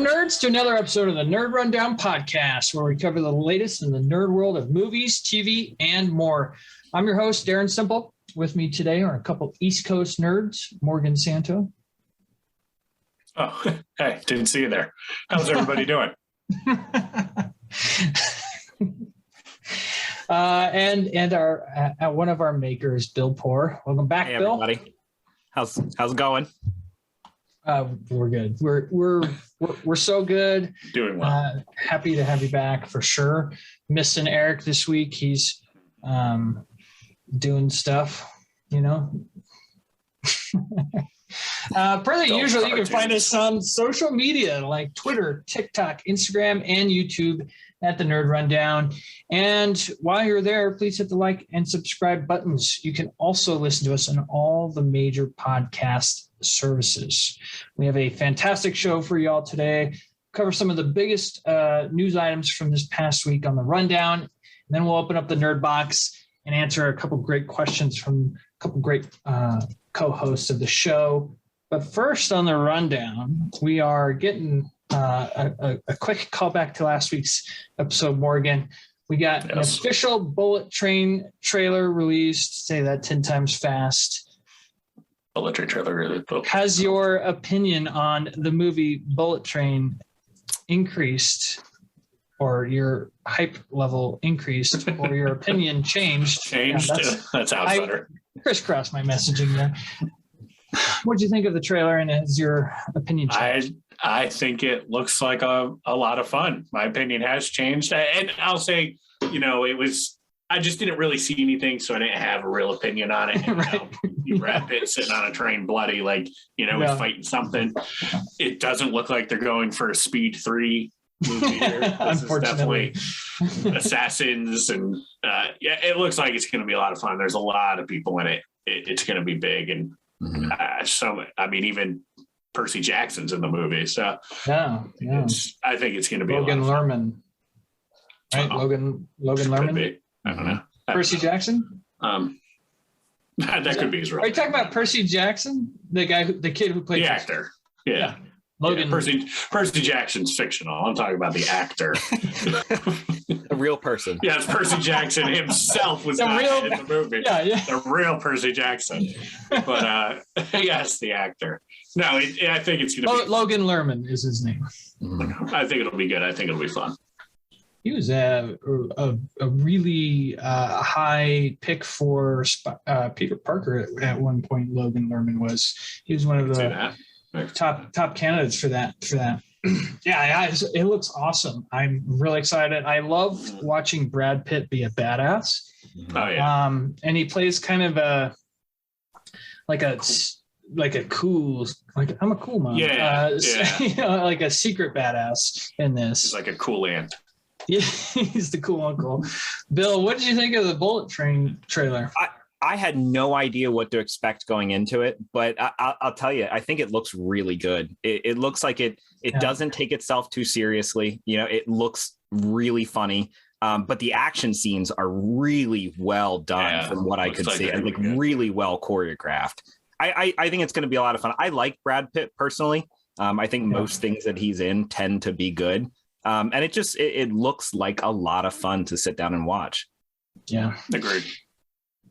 nerds, to another episode of the Nerd Rundown podcast, where we cover the latest in the nerd world of movies, TV, and more. I'm your host, Darren Simple. With me today are a couple East Coast nerds, Morgan Santo. Oh, hey, didn't see you there. How's everybody doing? And our one of our makers, Bill Poor. Welcome back, hey, Bill. Everybody. How's it going? We're good. We're so good. Doing well. Happy to have you back for sure. Missing Eric this week. He's doing stuff, you know. Per the usual, you can find us on social media like Twitter, TikTok, Instagram, and YouTube at the Nerd Rundown. And while you're there, please hit the like and subscribe buttons. You can also listen to us on all the major podcast services. We have a fantastic show for y'all today. Cover some of the biggest news items from this past week on the Rundown. And then we'll open up the Nerd Box and answer a couple great questions from a couple great co-hosts of the show. But first on the Rundown, we are getting a quick callback to last week's episode, Morgan. We got an official Bullet Train trailer released. Say that 10 times fast. Bullet Train trailer released. Has your opinion on the movie Bullet Train increased, or your hype level increased, or your opinion changed? Changed? Yeah, that sounds better. Crisscross my messaging there. What do you think of the trailer, and has your opinion changed? I think it looks like a lot of fun. My opinion has changed. And I'll say, I just didn't really see anything, so I didn't have a real opinion on it. And, right. Brad Pitt sitting on a train bloody, he's fighting something. It doesn't look like they're going for a Speed 3 movie here. This is definitely assassins. And it looks like it's going to be a lot of fun. There's a lot of people in it. It's going to be big. And even Percy Jackson's in the movie, so yeah. I think it's going to be Logan Lerman, right? Logan Lerman. I don't know. Percy Jackson. That could be his role. Are you talking about Percy Jackson, the kid who played the actor? Yeah. Logan. Yeah, Percy Jackson's fictional. I'm talking about the actor. A real person. Yes, Percy Jackson himself was not in the movie. Yeah. The real Percy Jackson. But yes, the actor. No, I think it's going to be Logan Lerman is his name. I think it'll be good. I think it'll be fun. He was a really high pick for Peter Parker at one point. Logan Lerman was. He was one of the top candidates for that. Yeah, it looks awesome. I'm really excited. I love watching Brad Pitt be a badass. Oh yeah. And he plays kind of a cool, I'm a cool mom. Yeah. Like a secret badass in this. He's like a cool aunt. Yeah, he's the cool uncle. Bill, what did you think of the Bullet Train trailer? I had no idea what to expect going into it, but I'll tell you, I think it looks really good. It looks like it doesn't take itself too seriously. It looks really funny. But the action scenes are really well done from what I could see, and really well choreographed. I think it's going to be a lot of fun. I like Brad Pitt personally. I think most things that he's in tend to be good. And it looks like a lot of fun to sit down and watch. Yeah. Agreed.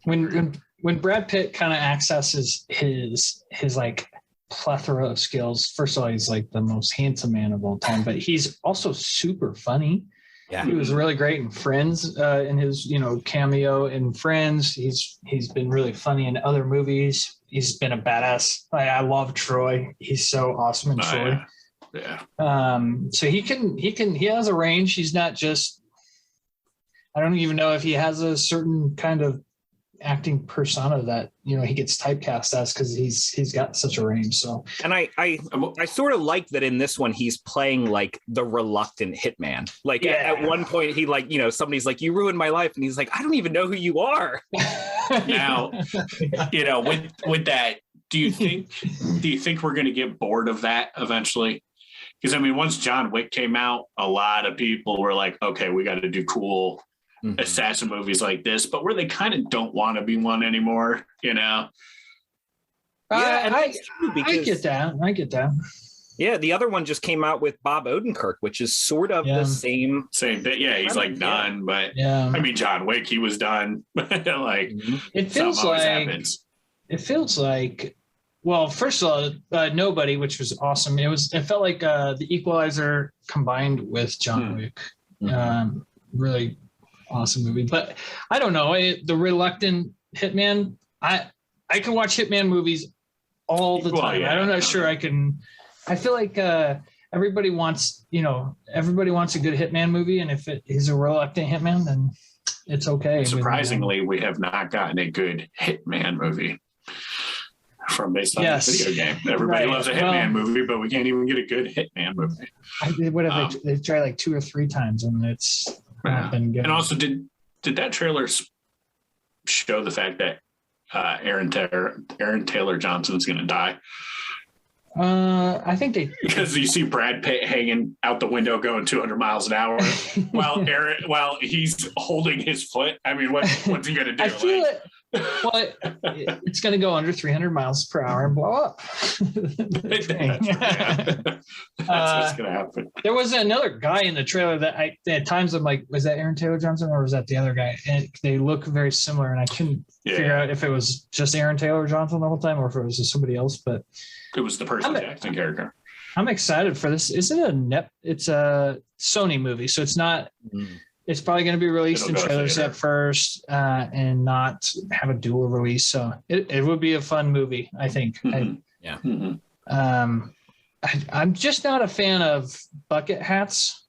When Brad Pitt kind of accesses his like plethora of skills, first of all, he's like the most handsome man of all time, but he's also super funny. Yeah. He was really great in Friends, in his, cameo in Friends. He's been really funny in other movies. He's been a badass. I love Troy. He's so awesome in Troy. Yeah. So he has a range. He's not just, I don't even know if he has a certain kind of acting persona that he gets typecast as, because he's got such a range. So, and I sort of like that in this one he's playing like the reluctant hitman. Like at one point he somebody's like, you ruined my life, and he's like, I don't even know who you are. Now, with that, do you think we're going to get bored of that eventually? Because once John Wick came out, a lot of people were like, okay, we got to do cool assassin movies like this, but where they kind of don't want to be one anymore, I get that. Yeah, the other one just came out with Bob Odenkirk, which is sort of the same thing. Yeah, he's like done, but I mean, John Wick, he was done. Like it feels like, well, first of all, Nobody, which was awesome. It felt like The Equalizer combined with John Wick. Really awesome movie. But I don't know, the reluctant hitman. I can watch hitman movies all the time. I'm not sure I can. I feel like everybody wants a good hitman movie, and if it is a reluctant hitman, then it's okay. Surprisingly, we have not gotten a good hitman movie based on the video game. Everybody loves a hitman movie, but we can't even get a good hitman movie. They've tried like 2 or 3 times, and it's not been good. And also, did that trailer show the fact that Aaron Taylor Johnson's going to die? I think because you see Brad Pitt hanging out the window going 200 miles an hour while he's holding his foot. I mean, what's he going to do? I feel it's going to go under 300 miles per hour and blow up. That's what's going to happen. There was another guy in the trailer that at times I'm like, was that Aaron Taylor Johnson or was that the other guy? And they look very similar, and I couldn't figure out if it was just Aaron Taylor Johnson the whole time or if it was just somebody else. But it was the Percy Jackson character. I'm excited for this. Isn't it it's a Sony movie, so it's not. It's probably going to be released in trailers at first and not have a dual release. So it would be a fun movie, I think. I'm just not a fan of bucket hats,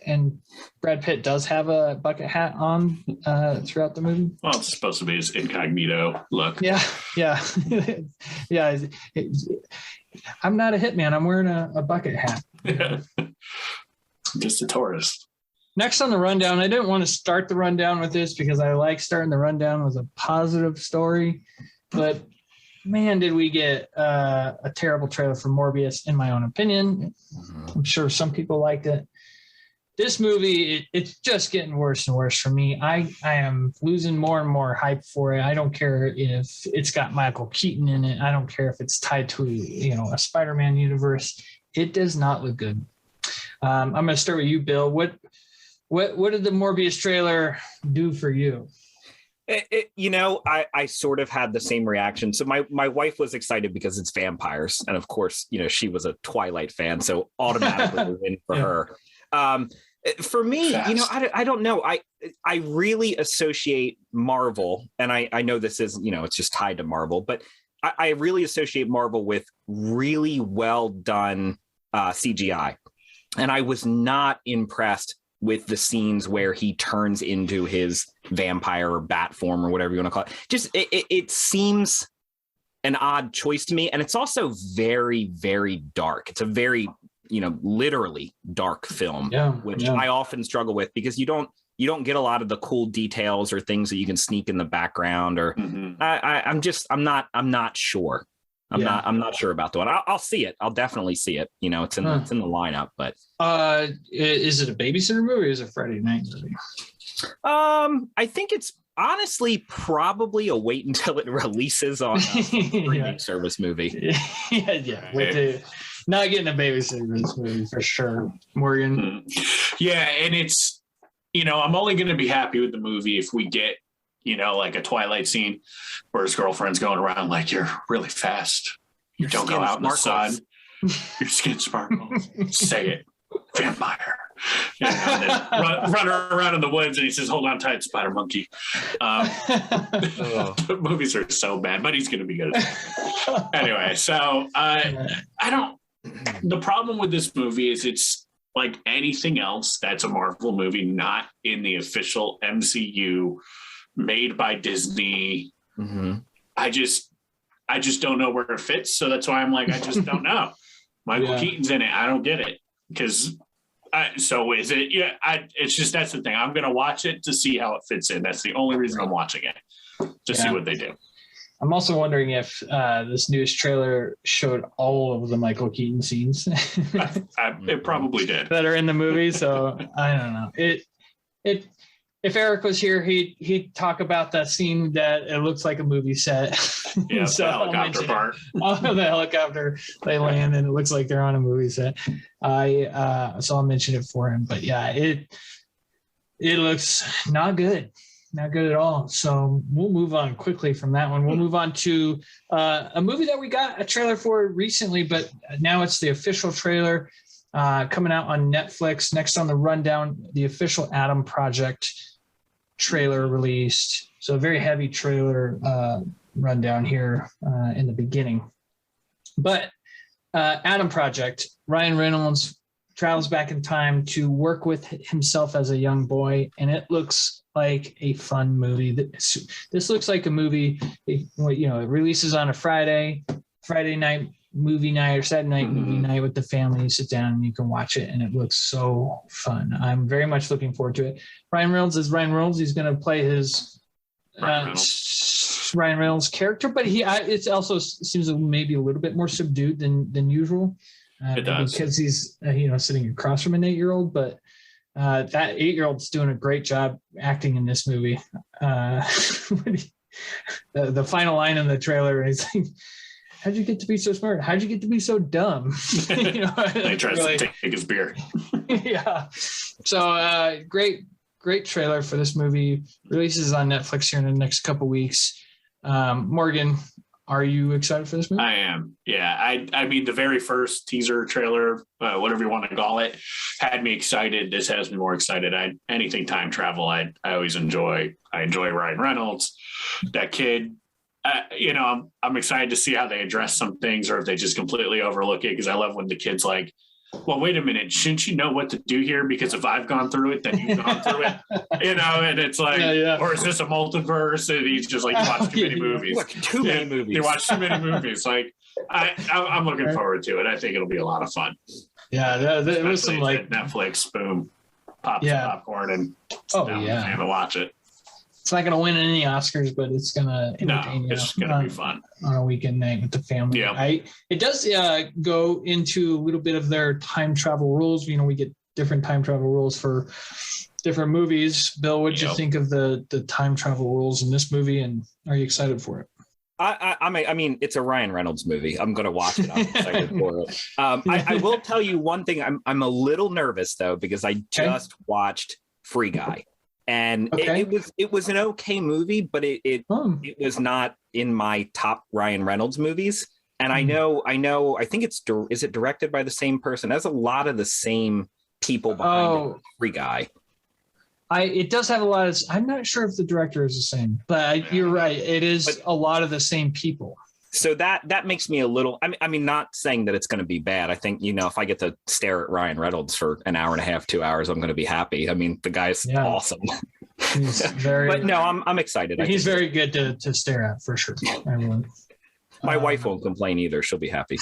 and Brad Pitt does have a bucket hat on throughout the movie. Well, it's supposed to be his incognito look. Yeah. I'm not a hitman. I'm wearing a bucket hat. Just a tourist. Next on the rundown, I didn't want to start the rundown with this because I like starting the rundown with a positive story, but man, did we get a terrible trailer for Morbius, in my own opinion. I'm sure some people liked it. This movie, it's just getting worse and worse for me. I am losing more and more hype for it. I don't care if it's got Michael Keaton in it. I don't care if it's tied to a Spider-Man universe. It does not look good. I'm going to start with you, Bill. What did the Morbius trailer do for you? I sort of had the same reaction. So my wife was excited because it's vampires. And of course, you know, she was a Twilight fan. So automatically a win for her. For me, you know, I don't know. I really associate Marvel, and I know this is, it's just tied to Marvel, but I really associate Marvel with really well done CGI. And I was not impressed with the scenes where he turns into his vampire or bat form or whatever you want to call it. Just it seems an odd choice to me. And it's also very, very dark. It's a very, literally dark film, which I often struggle with because you don't get a lot of the cool details or things that you can sneak in the background or I'm not sure. I'm not sure about the one. I'll see it. I'll definitely see it. It's in the lineup, but is it a babysitter movie or is it a Friday night movie? I think it's honestly probably a wait until it releases on a streaming service movie. Not getting a babysitter movie for sure. Morgan. Yeah, and it's I'm only going to be happy with the movie if we get like a Twilight scene where his girlfriend's going around like, you're really fast. You don't go out in the sun. Your skin sparkles. Say it. Vampire. And then run around in the woods and he says, hold on tight, spider monkey. Movies are so bad, but he's going to be good. Anyway, so the problem with this movie is it's like anything else that's a Marvel movie, not in the official MCU, made by Disney. I just don't know where it fits. So that's why I'm like, I just don't know. Michael Keaton's in it. I don't get it. Because so is it? Yeah, it's just that's the thing. I'm going to watch it to see how it fits in. That's the only reason I'm watching it, to see what they do. I'm also wondering if this newest trailer showed all of the Michael Keaton scenes. It probably did. That are in the movie. So I don't know. if Eric was here, he'd talk about that scene that it looks like a movie set. Yeah, So the helicopter part. Oh, the helicopter, they land and it looks like they're on a movie set. So I'll mention it for him. But yeah, it looks not good. Not good at all. So we'll move on quickly from that one. We'll move on to a movie that we got a trailer for recently, but now it's the official trailer coming out on Netflix. Next on the rundown, the official Adam Project trailer released. So a very heavy trailer rundown here in the beginning. But Adam Project, Ryan Reynolds travels back in time to work with himself as a young boy, and it looks like a fun movie. This looks like a movie, it releases on a Friday night movie night or Saturday night movie night with the family. You sit down and you can watch it, and it looks so fun. I'm very much looking forward to it. Ryan Reynolds is Ryan Reynolds. He's going to play his Ryan Reynolds character, but it also seems maybe a little bit more subdued than usual. It does, because he's sitting across from an 8-year-old, but that 8-year-old's doing a great job acting in this movie. The final line in the trailer is like, "How'd you get to be so smart? How'd you get to be so dumb?" He tries to take his beer. Yeah. So great trailer for this movie. Releases on Netflix here in the next couple weeks. Morgan, are you excited for this movie? I am. Yeah. I mean, the very first teaser trailer, whatever you want to call it, had me excited. This has me more excited. Anything time travel, I always enjoy. I enjoy Ryan Reynolds, that kid. I'm excited to see how they address some things, or if they just completely overlook it. Because I love when the kid's like, "Well, wait a minute, shouldn't you know what to do here? Because if I've gone through it, then you've gone through it." And it's like, or is this a multiverse? And he's just like, "You watch too many movies. Too many movies. You watch too many movies." Like, I'm looking forward to it. I think it'll be a lot of fun. Yeah, there was some like Netflix, boom, pop some popcorn and to watch it. It's not going to win any Oscars, but it's going to entertain you. It's going to be fun on a weekend night with the family. Yeah. It does go into a little bit of their time travel rules. We get different time travel rules for different movies. Bill, what did you think of the time travel rules in this movie, and are you excited for it? I mean, it's a Ryan Reynolds movie. I'm going to watch it. I'm excited for it. I will tell you one thing. I'm a little nervous though, because I just watched Free Guy. And it was an okay movie, but it was not in my top Ryan Reynolds movies. And I think is it directed by the same person? There's a lot of the same people behind Free Guy. It does have a lot of, I'm not sure if the director is the same, but you're right. It is a lot of the same people. So that makes me a little, I mean, not saying that it's going to be bad. I think, if I get to stare at Ryan Reynolds for an hour and a half, 2 hours, I'm going to be happy. I mean, the guy's awesome. He's very, but no, I'm excited. He's very good to stare at for sure. Everyone. My wife won't complain either. She'll be happy.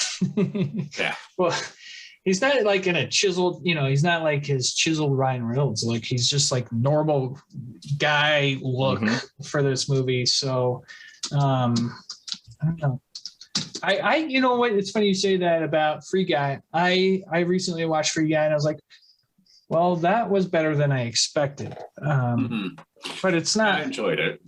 Yeah. Well, he's not like in a chiseled, he's not like his chiseled Ryan Reynolds. Like he's just like normal guy look for this movie. So, I don't know. You know what? It's funny you say that about Free Guy. I recently watched Free Guy and I was like, well, that was better than I expected. But it's not. I enjoyed it.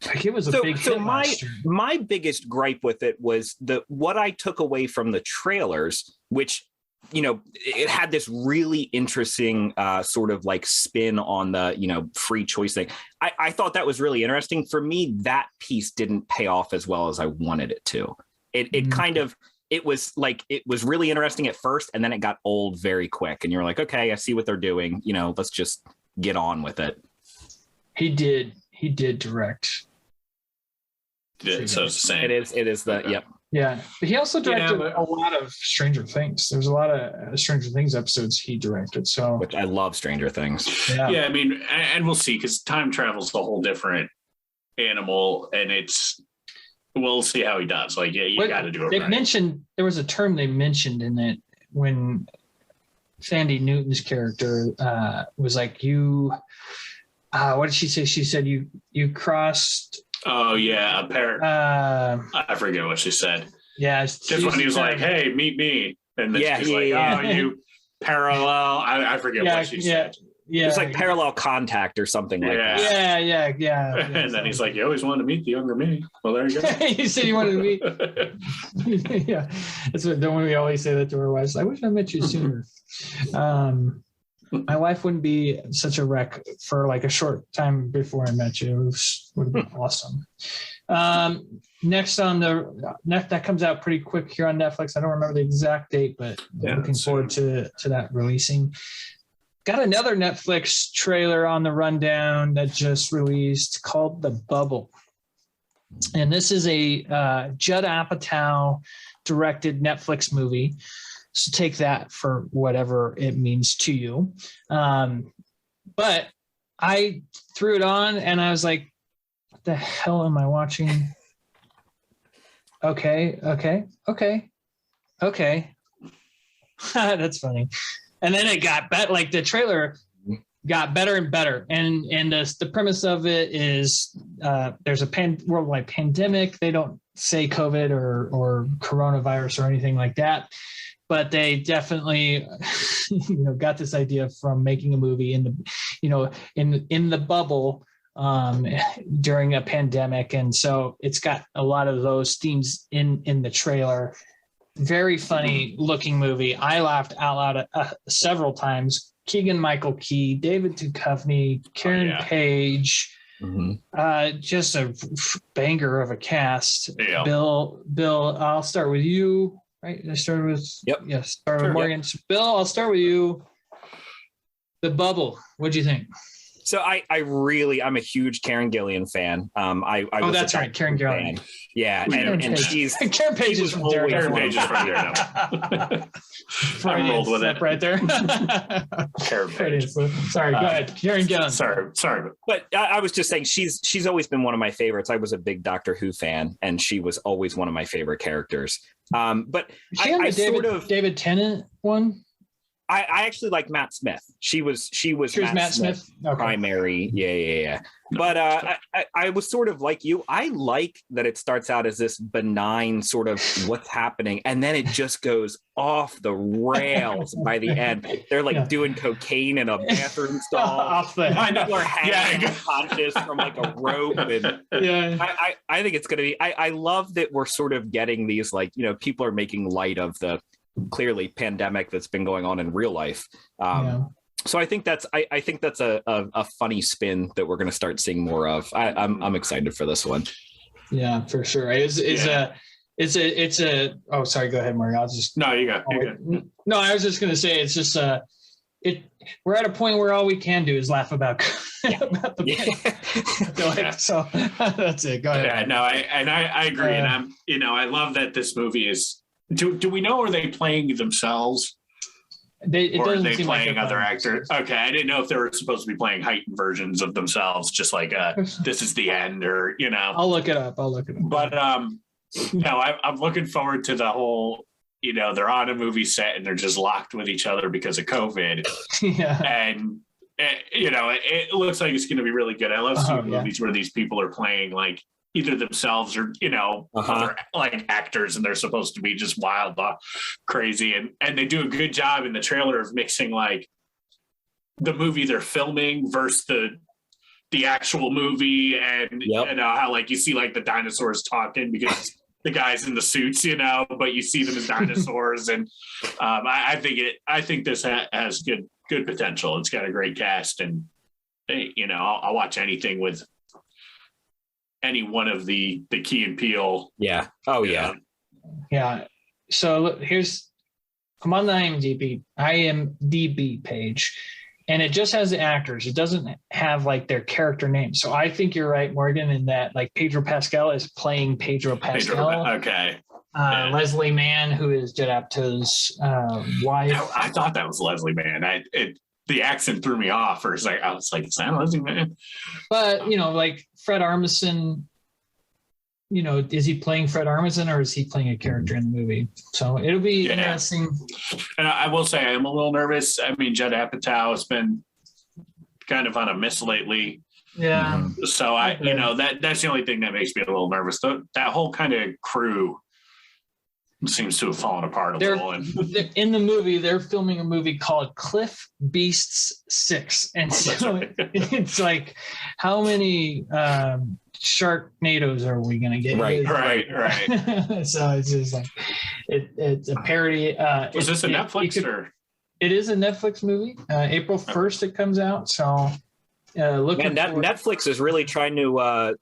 Like it was a big hit last year. My biggest gripe with it was what I took away from the trailers, which it had this really interesting sort of like spin on the, free choice thing. I thought that was really interesting. For me, that piece didn't pay off as well as I wanted it to. It kind of, it was really interesting at first, and then it got old very quick. And you're like, okay, I see what they're doing. Let's just get on with it. He did direct. So it's the same. It is yep. Yeah, but he also directed a lot of Stranger Things. There's a lot of Stranger Things episodes he directed. So, which I love Stranger Things. Yeah, I mean, and we'll see, because time travel is a whole different animal, and we'll see how he does. Like, you got to do it. They right. mentioned there was a term they mentioned in it when Sandy Newton's character was like, "You." What did she say? She said, "You crossed." Oh yeah, a pair. I forget what she said. Yeah, just when he was like, "Hey, meet me," and then she's like, "Oh, you parallel." I forget what she said. Yeah, it's like Parallel Contact or something like that. Yeah. And then he's like, "You always wanted to meet the younger me." Well, there you go. He said he wanted to meet. Yeah, that's what. Don't we always say that to our wives? I wish I met you sooner. My wife wouldn't be such a wreck for like a short time before I met you. It would have been awesome. Next on that comes out pretty quick here on Netflix. I don't remember the exact date, but looking forward to that releasing. Got another Netflix trailer on the rundown that just released called The Bubble. And this is a Judd Apatow directed Netflix movie. So take that for whatever it means to you. But I threw it on and I was like, what the hell am I watching? Okay. That's funny. And then it got better, like the trailer got better and better. And the premise of it is there's a worldwide pandemic. They don't say COVID or coronavirus or anything like that. But they definitely, got this idea from making a movie in the bubble during a pandemic, and so it's got a lot of those themes in the trailer. Very funny looking movie. I laughed out loud several times. Keegan-Michael Key, David Duchovny, Karen Page. Mm-hmm. Just a banger of a cast. Yeah. Bill, I'll start with you. Right, I started with start with Morgan. Yep. Bill, I'll start with you. The Bubble. What'd you think? So I'm a huge Karen Gillan fan. That's right, Karen Gillan. Yeah, and she's Karen Page is from there. Karen Page is from there now. I rolled with it right there. Karen Page. Sorry, go ahead, Karen Gillan. Sorry. But I was just saying she's always been one of my favorites. I was a big Doctor Who fan, and she was always one of my favorite characters. But David Tennant one. I actually like Matt Smith. She was Matt Smith primary. Yeah. But I was sort of like you. I like that it starts out as this benign sort of what's happening, and then it just goes off the rails by the end. They're like doing cocaine in a bathroom stall. People are hanging unconscious from like a rope. And I think it's going to be. I love that we're sort of getting these people are making light of the clearly pandemic that's been going on in real life. So I think that's a funny spin that we're going to start seeing more of. I'm excited for this one. Yeah, for sure. It's a. Oh, sorry. Go ahead, Mario. No, you go. No, I was just going to say it's just we're at a point where all we can do is laugh about the So that's it. Go ahead. Yeah, no, I agree, and I love that this movie is. Do we know, are they playing themselves? Or are they playing other actors? Okay, I didn't know if they were supposed to be playing heightened versions of themselves, just like this is the end, or I'll look it up. But I'm looking forward to the whole. They're on a movie set and they're just locked with each other because of COVID. And it looks like it's going to be really good. I love seeing movies where these people are playing like either themselves or other like actors, and they're supposed to be just wild, crazy, and they do a good job in the trailer of mixing like the movie they're filming versus the actual movie, and how like you see like the dinosaurs talking because the guys in the suits, but you see them as dinosaurs, and I think this has good potential. It's got a great cast, and I'll watch anything with any one of the Key and Peele. Yeah. Oh yeah. Yeah. So look, I'm on the IMDb page, and it just has the actors. It doesn't have like their character names. So I think you're right, Morgan, in that like Pedro Pascal is playing Pedro Pascal. Okay. Leslie Mann, who is Judd Apatow's wife. I thought that was Leslie Mann. The accent threw me off. Or I was like, is that Leslie Mann? But like Fred Armisen, is he playing Fred Armisen or is he playing a character in the movie? So it'll be interesting. And I will say I'm a little nervous. I mean, Judd Apatow has been kind of on a miss lately. Yeah. So that's the only thing that makes me a little nervous. That whole kind of crew seems to have fallen apart a little. They're in the movie, they're filming a movie called Cliff Beasts 6. And so it's like, how many Sharknadoes are we going to get? Right. So it's just like, it's a parody. Was this a Netflix or? It is a Netflix movie. April 1st it comes out. So Netflix is really trying to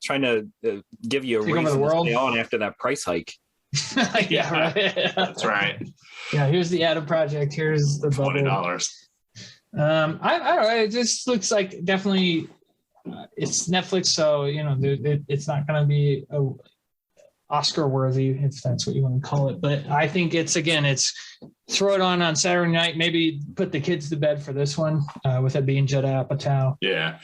give you a reason to stay on after that price hike. Yeah, right. That's right. Yeah, here's the Adam Project. Here's the $20. I don't know. It just looks like definitely it's Netflix, so it's not going to be Oscar worthy, if that's what you want to call it. But I think it's throw it on Saturday night. Maybe put the kids to bed for this one, with it being Judd Apatow. Yeah,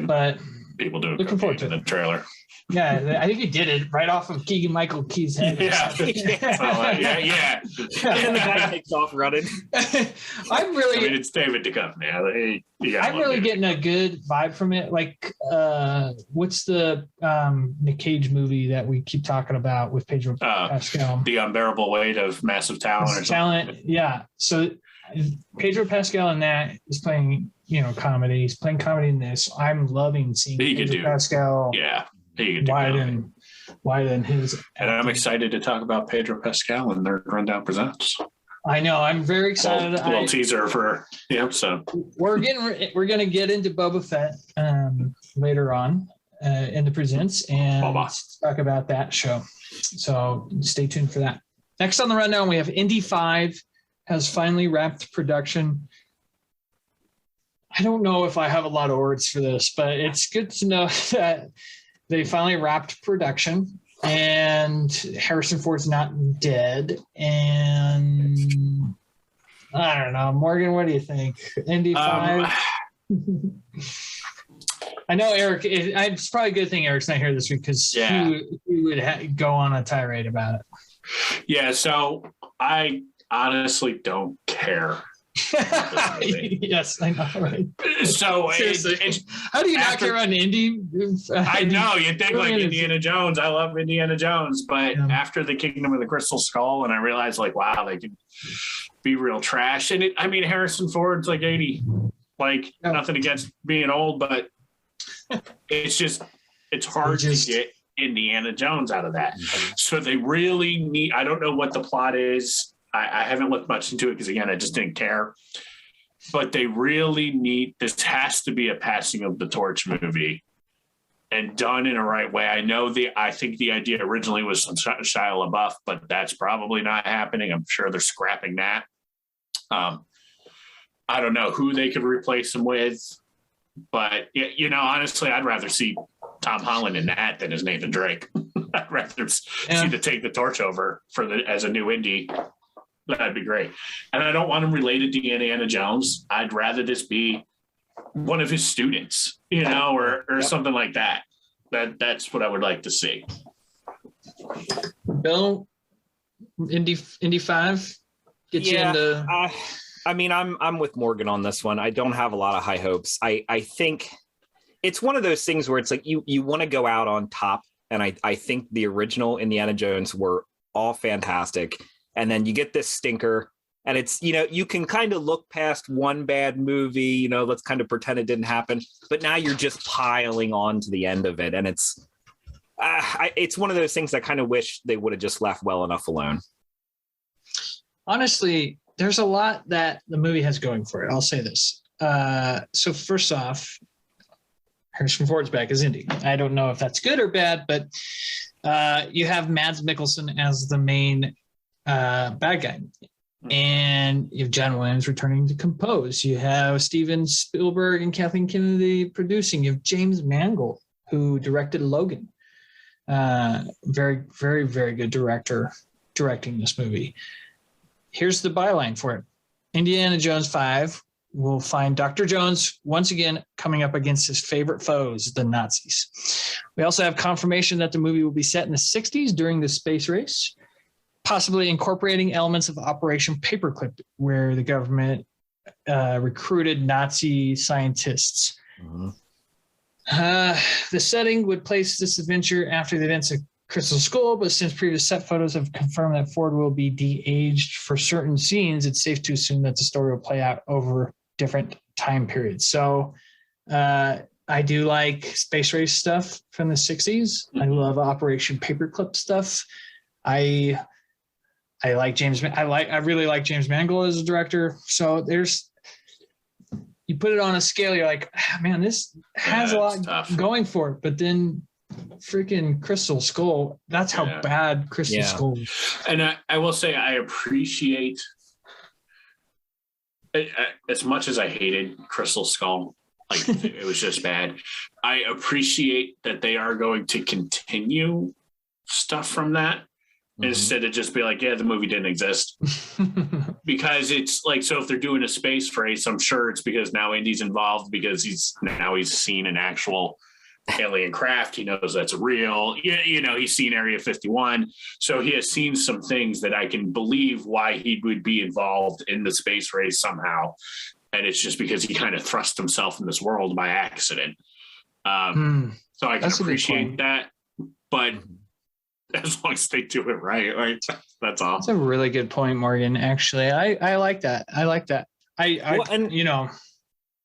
but people do looking forward to the trailer. Yeah, I think he did it right off of Keegan-Michael Key's head. Yeah. Yeah. And the guy takes off running. It's David Duchovny. I'm really getting a good vibe from it. Like, what's the Nick Cage movie that we keep talking about with Pedro Pascal? The Unbearable Weight of Massive Talent. Yeah. So Pedro Pascal in that is playing, comedy. He's playing comedy in this. I'm loving seeing Pedro Pascal. Yeah. Widen his. And I'm excited to talk about Pedro Pascal and their Rundown Presents. I know. I'm very excited. A little teaser for the episode. We're going to get into Boba Fett later on in the Presents and talk about that show. So stay tuned for that. Next on the rundown, we have Indy 5 has finally wrapped production. I don't know if I have a lot of words for this, but it's good to know that they finally wrapped production and Harrison Ford's not dead. And I don't know, Morgan, what do you think? Indy 5? I know Eric, it's probably a good thing Eric's not here this week because he would go on a tirade about it. Yeah, so I honestly don't care. Yes, I know, right? So how do you not care about Indy? I know, you think like Indiana Jones. I love Indiana Jones, but after the Kingdom of the Crystal Skull, and I realized like, wow, they can be real trash. And Harrison Ford's like 80. Like nothing against being old, but it's hard to get Indiana Jones out of that. So they really need. I don't know what the plot is. I haven't looked much into it because, again, I just didn't care. But they really need – this has to be a passing of the torch movie and done in a right way. I think the idea originally was Shia LaBeouf, but that's probably not happening. I'm sure they're scrapping that. I don't know who they could replace him with. But, honestly, I'd rather see Tom Holland in that than as Nathan Drake. I'd rather see the take the torch over as a new Indy. That'd be great. And I don't want him related to Indiana Jones. I'd rather this be one of his students, or something like that. That's what I would like to see. Bill, Indy 5, get you into. I'm with Morgan on this one. I don't have a lot of high hopes. I think it's one of those things where it's like you want to go out on top, and I think the original Indiana Jones were all fantastic. And then you get this stinker, and it's, you can kind of look past one bad movie, let's kind of pretend it didn't happen. But now you're just piling on to the end of it. And it's one of those things I kind of wish they would have just left well enough alone. Honestly, there's a lot that the movie has going for it. I'll say this. So first off, Harrison Ford's back as Indy. I don't know if that's good or bad, but you have Mads Mikkelsen as the main bad guy, and you have John Williams returning to compose. You have Steven Spielberg and Kathleen Kennedy producing. You have James Mangold, who directed Logan. Very, very, very good director directing this movie. Here's the byline for it. Indiana Jones 5 will find Dr. Jones once again coming up against his favorite foes, the Nazis. We also have confirmation that the movie will be set in the 60s during the space race, possibly incorporating elements of Operation Paperclip, where the government recruited Nazi scientists. Mm-hmm. The setting would place this adventure after the events of Crystal Skull, but since previous set photos have confirmed that Ford will be de-aged for certain scenes, it's safe to assume that the story will play out over different time periods. So I do like space race stuff from the 60s. I love Operation Paperclip stuff. I like I really like James Mangold as a director. So you put it on a scale, you're like, man, this has a lot going for it. But then freaking Crystal Skull, that's how bad Crystal Skull is. And I will say I appreciate, as much as I hated Crystal Skull, like it was just bad, I appreciate that they are going to continue stuff from that. Instead of just be like, yeah, the movie didn't exist. Because it's like, so if they're doing a space race, I'm sure it's because now Indy's involved, because he's seen an actual alien craft. He knows that's real. You know, he's seen Area 51. So he has seen some things that I can believe why he would be involved in the space race somehow. And it's just because he kind of thrust himself in this world by accident. So I can appreciate that. But as long as they do it right, that's all. That's a really good point, Morgan. Actually, I like that.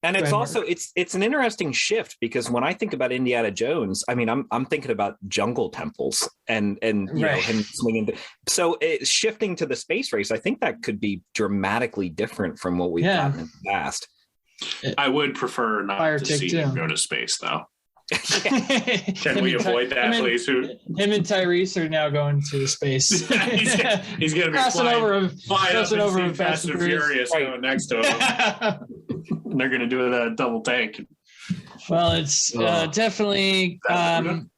And it's also it's an interesting shift, because when I think about Indiana Jones, I mean, I'm thinking about jungle temples and you know, him swinging. So shifting to the space race, I think that could be dramatically different from what we've gotten in the past. I would prefer not to see him go to space, though. Can we avoid that, please? Him and Tyrese are now going to space. he's going to be flying over Fast and Furious going next to him. They're going to do a double tank. Well, it's definitely going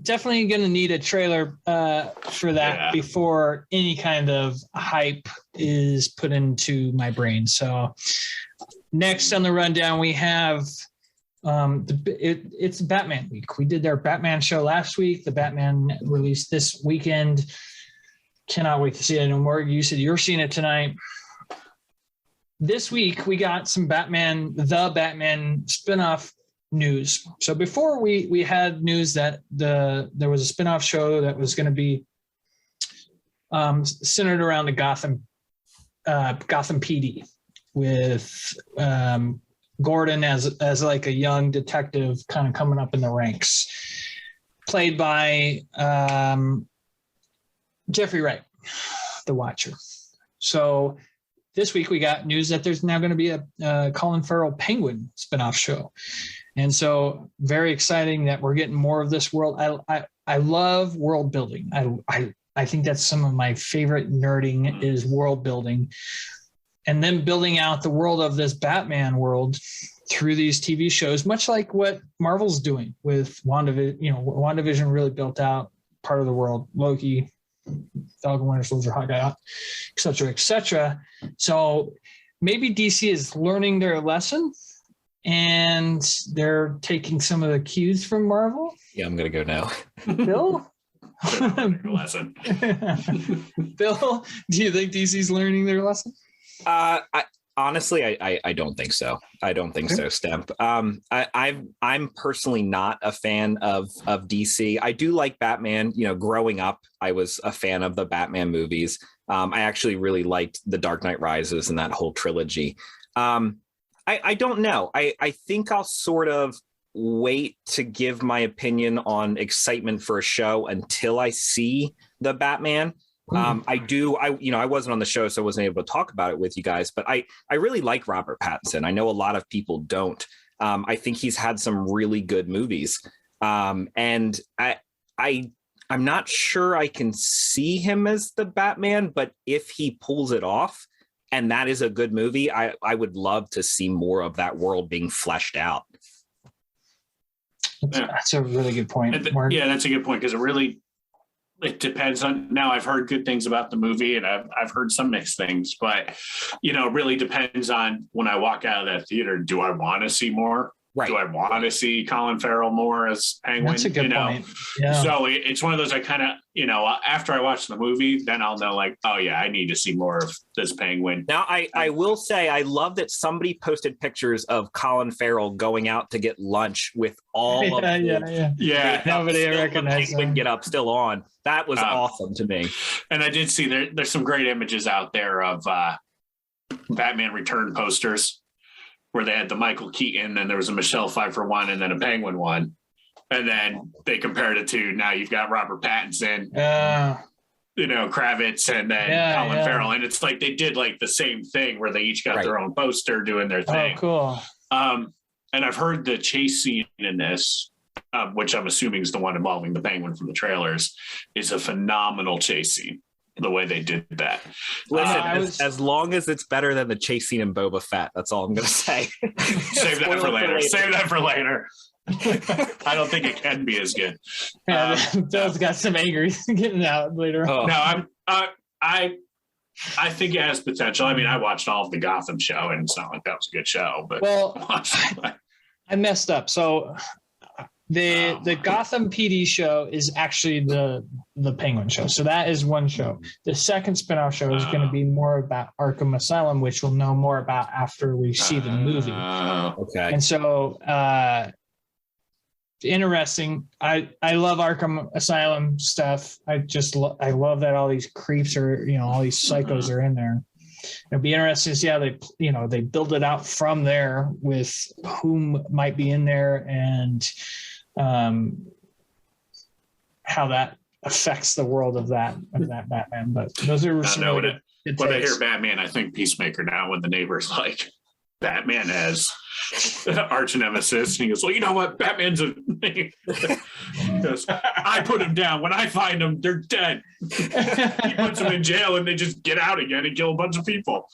to need a trailer for that before any kind of hype is put into my brain. So next on the rundown, we have it's Batman week. We did their Batman show last week. The Batman released this weekend. Cannot wait to see it no more. You said you're seeing it tonight. This week we got some the Batman spinoff news. So before we had news that there was a spinoff show that was going to be centered around the Gotham PD with Gordon as like a young detective kind of coming up in the ranks, played by Jeffrey Wright, the Watcher. So this week we got news that there's now going to be a Colin Farrell Penguin spinoff show. And so very exciting that we're getting more of this world. I love world building. I think that's some of my favorite nerding is world building. And then building out the world of this Batman world through these TV shows, much like what Marvel's doing with WandaVision. You know, WandaVision really built out part of the world. Loki, Falcon, Winter Soldier, Hawkeye, et cetera, et cetera. So maybe DC is learning their lesson and they're taking some of the cues from Marvel. Yeah, I'm going to go now. Bill? Lesson. Bill, do you think DC's learning their lesson? Honestly, I don't think so. I don't think so, Stemp. I'm personally not a fan of DC. I do like Batman. You know, growing up, I was a fan of the Batman movies. I actually really liked The Dark Knight Rises and that whole trilogy. I don't know. I think I'll sort of wait to give my opinion on excitement for a show until I see the Batman. I wasn't on the show, so I wasn't able to talk about it with you guys, but I really like Robert Pattinson. I know a lot of people don't. I think he's had some really good movies. And I'm not sure I can see him as the Batman, but if he pulls it off and that is a good movie, I would love to see more of that world being fleshed out. That's a really good point. That's a good point, because it depends on. Now, I've heard good things about the movie and I've heard some mixed things, but it really depends on when I walk out of that theater. Do I want to see more Right. Do I want to see Colin Farrell more as Penguin? That's a good point. Yeah. So it's one of those I kind of, after I watch the movie, then I'll know like, oh yeah, I need to see more of this Penguin. Now, I will say I love that somebody posted pictures of Colin Farrell going out to get lunch with all of yeah. Nobody recognized Penguin get up still on. That was awesome to me. And I did see there's some great images out there of Batman Return posters, where they had the Michael Keaton, and there was a Michelle Pfeiffer one, and then a Penguin one. And then they compared it to, now you've got Robert Pattinson, Kravitz, and then Colin Farrell. And it's like they did like the same thing where they each got their own poster doing their thing. Oh, cool. And I've heard the chase scene in this, which I'm assuming is the one involving the Penguin from the trailers, is a phenomenal chase scene. The way they did that. Listen, as long as it's better than the chase scene in Boba Fett, that's all I'm going to say. Save that for later. Save that for later. I don't think it can be as good. Bill's got some anger getting out later. No, I think it has potential. I mean, I watched all of the Gotham show, and it's not like that was a good show. But I messed up. So the Gotham PD show is actually the Penguin show. So that is one show. The second spinoff show is going to be more about Arkham Asylum, which we'll know more about after we see the movie. Okay. And so interesting. I love Arkham Asylum stuff. I love that all these creeps are, all these psychos are in there. It'll be interesting to see how they build it out from there with whom might be in there and how that affects the world of that Batman. But those are some really good when I hear Batman, I think Peacemaker now when the neighbor's like, Batman as arch nemesis, and he goes, well, you know what? Batman's a he goes, I put him down. When I find them, they're dead. He puts them in jail and they just get out again and kill a bunch of people.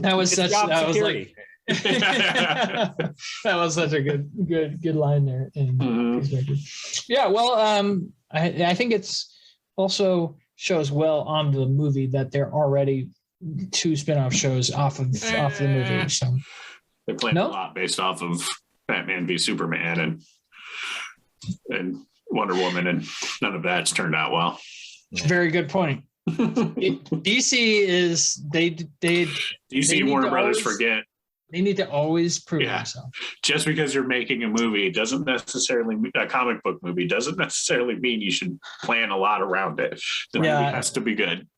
That was such a good line there. Yeah, well, I think it's also shows well on the movie that they're already 2 spinoff shows off the movie. So they planned a lot based off of Batman v Superman and Wonder Woman, and none of that's turned out well. Very good point. DC is DC Warner Brothers forget. They need to always prove themselves. Just because you're making a movie doesn't necessarily a comic book movie doesn't necessarily mean you should plan a lot around it. The movie has to be good.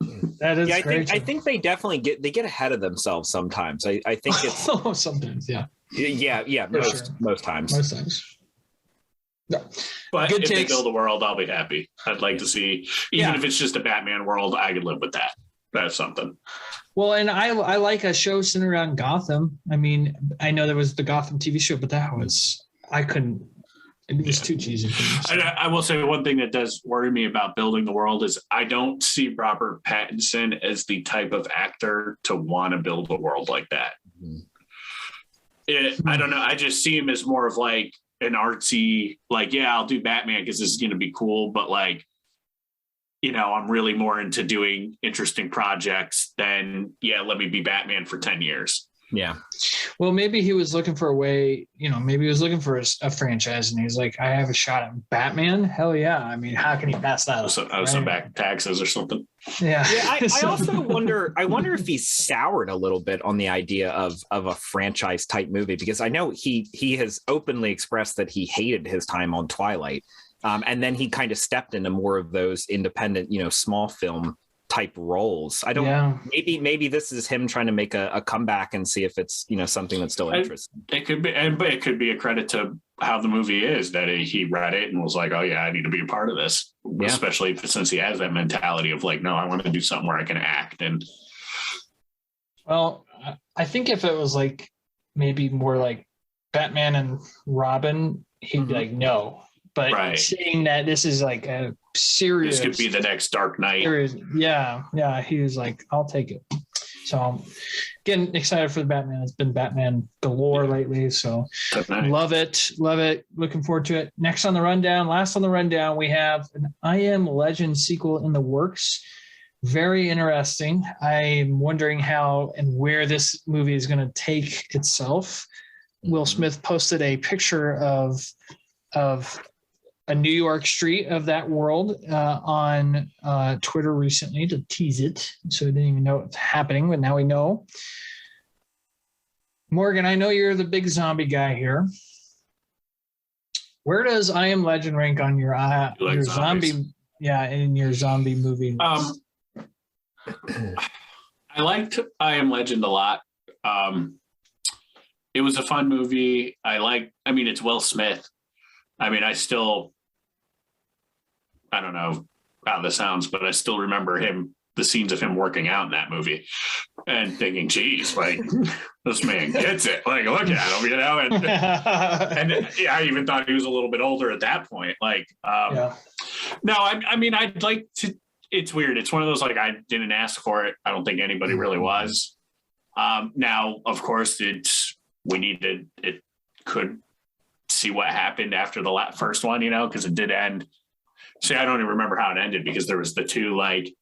That is I think they definitely get ahead of themselves sometimes. I think it's sometimes, most times. No. But if they build a world, I'll be happy. I'd like to see, even if it's just a Batman world, I could live with that. That's something. Well, and I like a show centered around Gotham. I mean, I know there was the Gotham TV show, but it was too cheesy for me. So. I will say one thing that does worry me about building the world is I don't see Robert Pattinson as the type of actor to want to build a world like that. I don't know. I just see him as more of like an artsy, like, I'll do Batman because this is going to be cool, but like, I'm really more into doing interesting projects than, let me be Batman for 10 years. Yeah. Well, maybe he was looking for a way, maybe he was looking for a franchise and he's like, I have a shot at Batman. Hell yeah. I mean, how can he pass that? Some back taxes or something. Yeah. I also wonder if he's soured a little bit on the idea of a franchise type movie, because I know he has openly expressed that he hated his time on Twilight. And then he kind of stepped into more of those independent, small film type roles. I don't. Maybe this is him trying to make a comeback and see if it's something that's still interesting. It could be, but it could be a credit to how the movie is that he read it and was like, oh yeah, I need to be a part of this. Yeah. Especially since he has that mentality of like, no, I want to do something where I can act. And well, I think if it was like maybe more like Batman and Robin, he'd be like, no. But seeing that this is like a serious... This could be the next Dark Knight. Yeah. He was like, I'll take it. So I'm getting excited for the Batman. It's been Batman galore lately. So love it. Looking forward to it. Last on the rundown, we have an I Am Legend sequel in the works. Very interesting. I'm wondering how and where this movie is going to take itself. Will Smith posted a picture of a New York street of that world on Twitter recently to tease it. So we didn't even know it's happening, but now we know. Morgan, I know you're the big zombie guy here. Where does I Am Legend rank on your zombie? Yeah, in your zombie movie. I liked I Am Legend a lot. It was a fun movie. It's Will Smith. I don't know how this sounds, but I still remember the scenes of him working out in that movie and thinking, geez, like this man gets it. Like, look at him, and I even thought he was a little bit older at that point. No, I'd like to, it's weird. It's one of those, like, I didn't ask for it. I don't think anybody really was. Now, of course, it could see what happened after the first one, because it did end. See, I don't even remember how it ended because there was the two, like,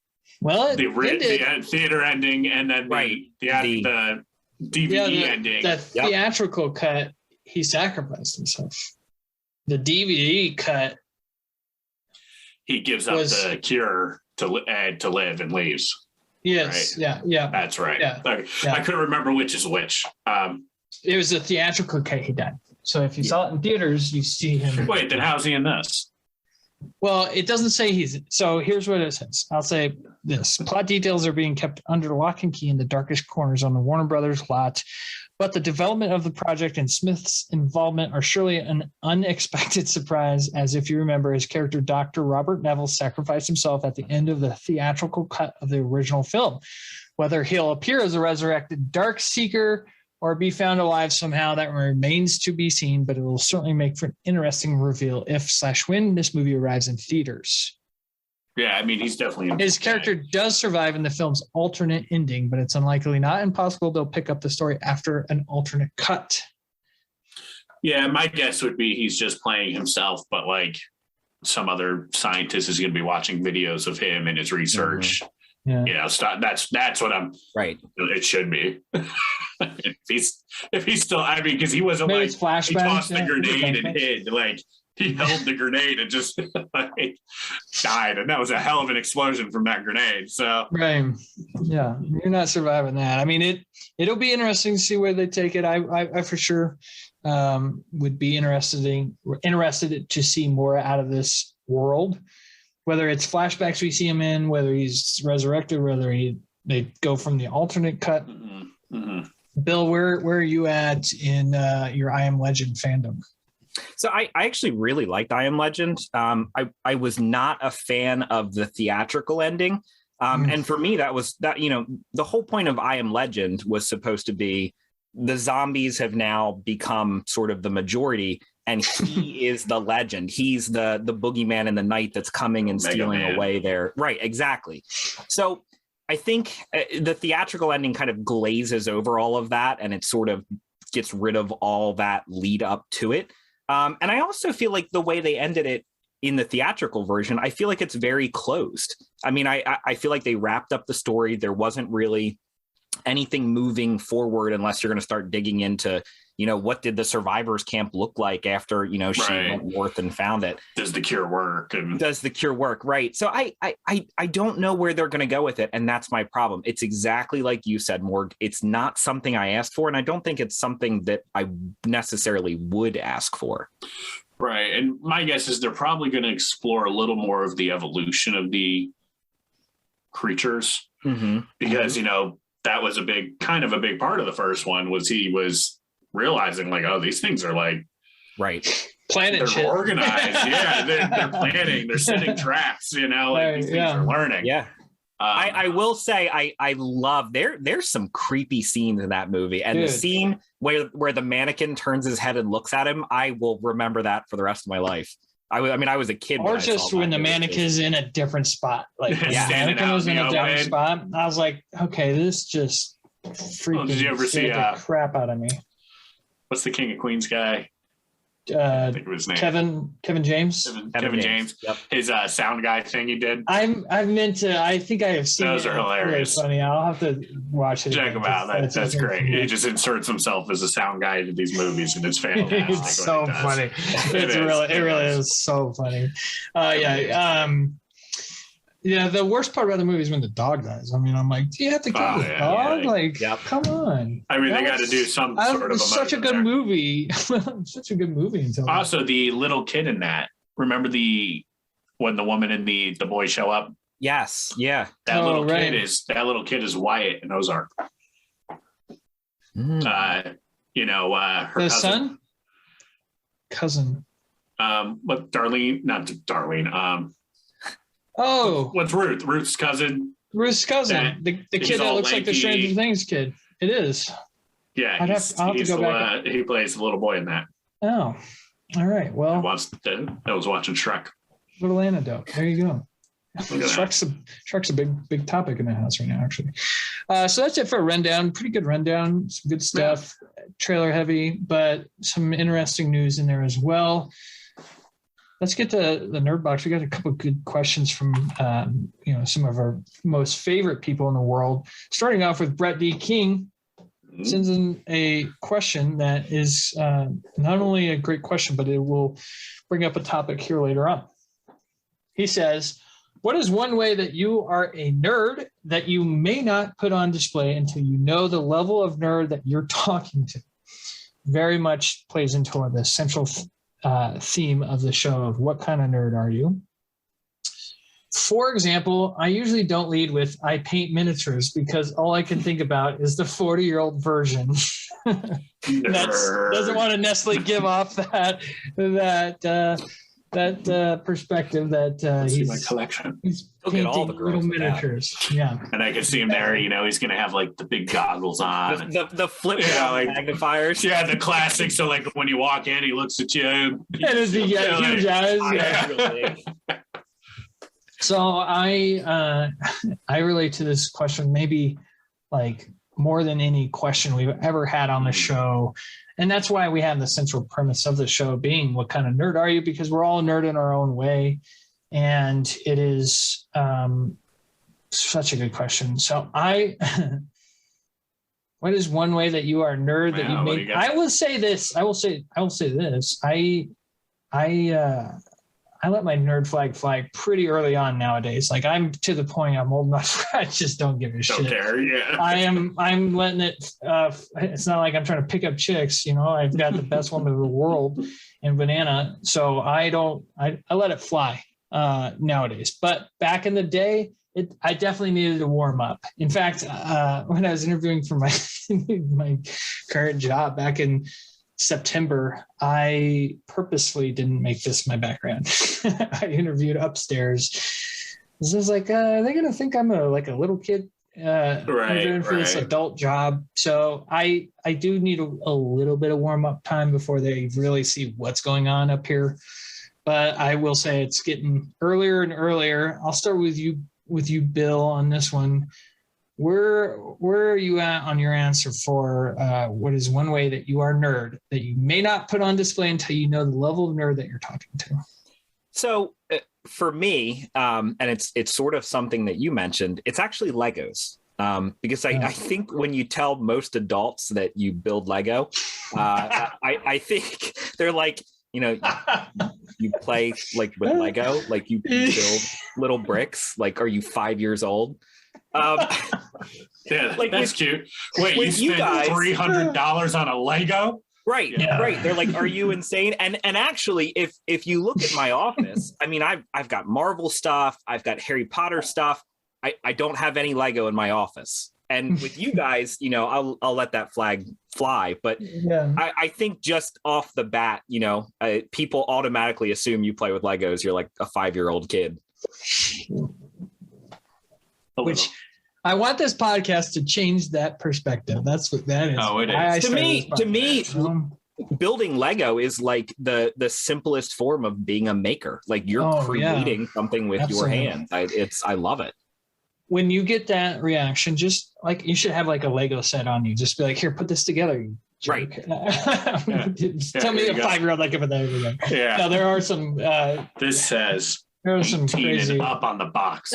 the theater ending and then the DVD ending. The theatrical cut, he sacrificed himself. The DVD cut, he gives up the cure to live and leaves. Yes, right? Yeah, that's right. Yeah. I couldn't remember which is which. It was a theatrical cut he died. So if you saw it in theaters, you see him. Wait, then how's he in this? Well, it doesn't say so here's what it says. I'll say this. Plot details are being kept under lock and key in the darkest corners on the Warner Brothers lot, but the development of the project and Smith's involvement are surely an unexpected surprise, as if you remember, his character Dr. Robert Neville sacrificed himself at the end of the theatrical cut of the original film. Whether he'll appear as a resurrected Dark Seeker or be found alive somehow, that remains to be seen, but it will certainly make for an interesting reveal if/when this movie arrives in theaters. Yeah, he's definitely... His character does survive in the film's alternate ending, but it's unlikely, not impossible, they'll pick up the story after an alternate cut. Yeah, my guess would be he's just playing himself, but like some other scientist is going to be watching videos of him and his research. Mm-hmm. Yeah, that's what I'm right. It should be. if he's still, because he wasn't maybe like he tossed the grenade and hid, like he held the grenade and just like died, and that was a hell of an explosion from that grenade. So right, yeah, you're not surviving that. It'll be interesting to see where they take it. I for sure would be interested to see more out of this world. Whether it's flashbacks we see him in, whether he's resurrected, whether they go from the alternate cut. Mm-hmm. Mm-hmm. Bill, where are you at in your I Am Legend fandom? So I actually really liked I Am Legend. I was not a fan of the theatrical ending. And for me, that the whole point of I Am Legend was supposed to be the zombies have now become sort of the majority. And he is the legend. He's the boogeyman in the night that's coming and stealing away their... Right, exactly. So I think the theatrical ending kind of glazes over all of that, and it sort of gets rid of all that lead up to it. And I also feel like the way they ended it in the theatrical version, I feel like it's very closed. I feel like they wrapped up the story. There wasn't really anything moving forward unless you're going to start digging into, what did the survivors camp look like after, she went north and found it. Does the cure work? Right. So I don't know where they're going to go with it. And that's my problem. It's exactly like you said, Morg. It's not something I asked for. And I don't think it's something that I necessarily would ask for. Right. And my guess is they're probably going to explore a little more of the evolution of the creatures. Mm-hmm. Because, that was a big part of the first one was he was realizing like, oh, these things are like planning they're shit. Organized. Yeah, they're planning, they're setting traps, these things are learning. Yeah. I will say I love there's some creepy scenes in that movie, and the scene where the mannequin turns his head and looks at him, I will remember that for the rest of my life. I was a kid. Or just when the mannequin's in a different spot. Like the mannequin was in a different spot. I was like, okay, this just freaking did you ever see the crap out of me. What's the King of Queens guy? I think it was his name. Kevin James. Kevin James. Yep. His sound guy thing he did. I've meant to. I think I have seen. Those are hilarious. Really funny. I'll have to watch it. Check him out. That's great. He just inserts himself as a sound guy into these movies, and it's fantastic. It's so funny. It really is so funny. Yeah, the worst part about the movie is when the dog dies. I mean, I'm like, do you have to kill the dog? Come on. I mean, they got to do some sort of. It's such a good movie. Such a good movie. Until also, the little kid in that. Remember when the woman and the boy show up? Yes. Yeah. That little kid is Wyatt in Ozark. Her cousin. What Darlene? Not Darlene. What's Ruth? Ruth's cousin. The kid that looks like the Stranger Things kid. It is. Yeah, I'll have to go back. He plays the little boy in that. Oh, all right. Well, I was watching Shrek. Little anecdote. There you go. Shrek's a big topic in the house right now, actually. So that's it for a rundown. Pretty good rundown. Some good stuff. Yeah. Trailer heavy, but some interesting news in there as well. Let's get to the nerd box. We got a couple of good questions from some of our most favorite people in the world. Starting off with Brett D. King sends in a question that is not only a great question, but it will bring up a topic here later on. He says, what is one way that you are a nerd that you may not put on display until you know the level of nerd that you're talking to? Very much plays into the central theme of the show of what kind of nerd are you? For example, I usually don't lead with I paint miniatures because all I can think about is the 40-year-old version that doesn't want to necessarily give off that perspective that he's my collection. He's painting all the little miniatures. Yeah. And I can see him there, he's going to have like the big goggles on. The flip magnifiers. Yeah, the classic. So like when you walk in, he looks at you. And it's huge eyes. So I relate to this question maybe like more than any question we've ever had on the show. And that's why we have the central premise of the show being what kind of nerd are you? Because we're all a nerd in our own way. And it is such a good question. So what is one way that you are a nerd that you made? I will say this. I let my nerd flag fly pretty early on nowadays. Like I'm to the point I'm old enough. I just don't give a shit. Don't care, yeah. I'm letting it. It's not like I'm trying to pick up chicks. I've got the best woman in the world in Banana. So I let it fly nowadays. But back in the day, I definitely needed to warm up. In fact, when I was interviewing for my my current job back in September, I purposefully didn't make this my background. I interviewed upstairs. This is like, are they going to think I'm a little kid doing for this adult job? So I do need a little bit of warm up time before they really see what's going on up here. But I will say it's getting earlier and earlier. I'll start with you, Bill, on this one. Where are you at on your answer for what is one way that you are a nerd that you may not put on display until you know the level of nerd that you're talking to? So for me, and it's sort of something that you mentioned, it's actually Legos. Because I think when you tell most adults that you build Lego, I think they're like, you play like with Lego, like you build little bricks. Like, are you 5 years old? Yeah, like that's cute. Wait, you spent $300 on a Lego? Right, yeah. Right. They're like, are you insane? And actually, if you look at my office, I mean, I've got Marvel stuff, I've got Harry Potter stuff. I don't have any Lego in my office. And with you guys, I'll let that flag fly. But yeah. I think just off the bat, people automatically assume you play with Legos. You're like a 5-year-old kid. Which I want this podcast to change that perspective. That's what that is. Oh, it is. To me, building Lego is like the simplest form of being a maker. Like you're creating something with your hands. I love it. When you get that reaction, just like you should have like a Lego set on you. Just be like, here, put this together, you Right. Tell me a 5-year-old like it, but that again. Yeah. No, there are some. This says there are some 18 crazy and up on the box.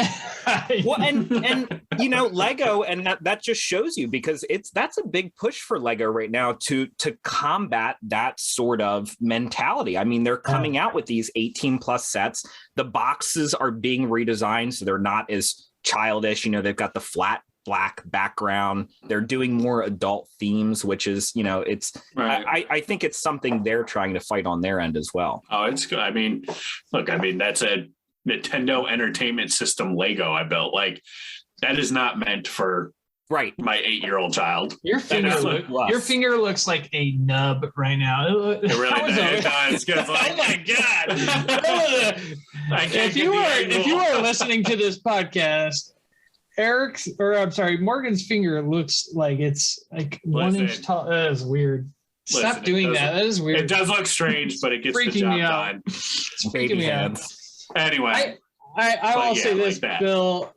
Well, and you know, Lego, and that just shows you, because that's a big push for Lego right now to combat that sort of mentality. I mean, they're coming out with these 18 plus sets. The boxes are being redesigned so they're not as childish. You know, they've got the flat black background. They're doing more adult themes, which is, you know, it's right. I think it's something they're trying to fight on their end as well. Oh, it's good. I mean, look, I mean, that's a Nintendo Entertainment System Lego I built. Like, that is not meant for my 8-year-old child. Your finger looks like a nub right now. It really does. Like, oh my god! If you are listening to this podcast, Morgan's finger looks like it's like 1 inch tall. That is weird. Stop doing that. That is weird. It does look strange, but it gets the job done. It's freaking me out. Anyway, I will say this, like Bill.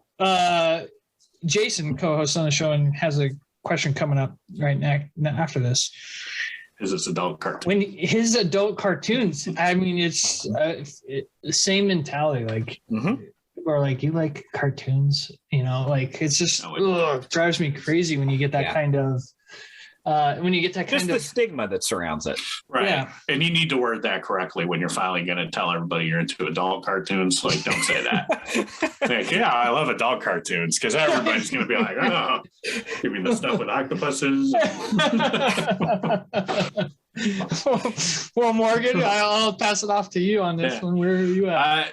Jason, co-host on the show, and has a question coming up right after this. Is this adult cartoon? When his adult cartoons, I mean, it's the same mentality. Like, or like, you like cartoons, you know? Like, it's just it drives me crazy when you get that kind of. Just the stigma that surrounds it. Right. Yeah. And you need to word that correctly when you're finally going to tell everybody you're into adult cartoons. Like, don't say that. Like, yeah, I love adult cartoons, because everybody's going to be like, oh, you mean the stuff with octopuses? Well, Morgan, I'll pass it off to you on this one. Where are you at?